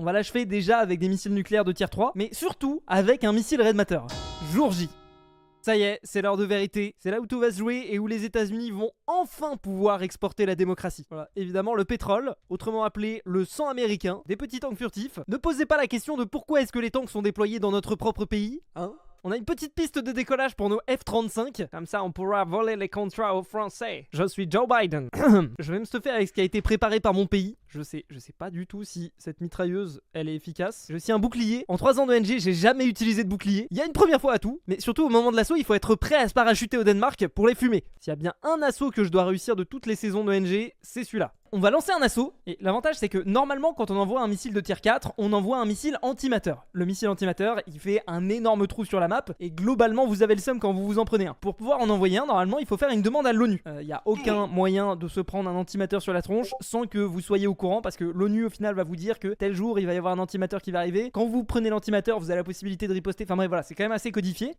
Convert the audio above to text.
va l'achever déjà avec des missiles nucléaires de tier 3, mais surtout avec un missile Red Matter. Jour J. Ça y est, c'est l'heure de vérité, c'est là où tout va se jouer et où les États-Unis vont enfin pouvoir exporter la démocratie. Voilà, évidemment le pétrole, autrement appelé le sang américain, des petits tanks furtifs. Ne posez pas la question de pourquoi est-ce que les tanks sont déployés dans notre propre pays, hein. On a une petite piste de décollage pour nos F-35, comme ça on pourra voler les contrats aux Français. Je suis Joe Biden. Je vais me stuffer avec ce qui a été préparé par mon pays. Je sais pas du tout si cette mitrailleuse, elle est efficace. J'ai aussi un bouclier. En 3 ans de NG, j'ai jamais utilisé de bouclier. Il y a une première fois à tout, mais surtout au moment de l'assaut, il faut être prêt à se parachuter au Danemark pour les fumer. S'il y a bien un assaut que je dois réussir de toutes les saisons de NG, c'est celui-là. On va lancer un assaut, et l'avantage c'est que normalement quand on envoie un missile de tier 4, on envoie un missile antimateur. Le missile antimateur, il fait un énorme trou sur la map, et globalement vous avez le seum quand vous vous en prenez un. Pour pouvoir en envoyer un, normalement il faut faire une demande à l'ONU. Il n'y a aucun moyen de se prendre un antimateur sur la tronche sans que vous soyez au courant, parce que l'ONU au final va vous dire que tel jour il va y avoir un antimateur qui va arriver. Quand vous prenez l'antimateur, vous avez la possibilité de riposter, enfin bref voilà, c'est quand même assez codifié.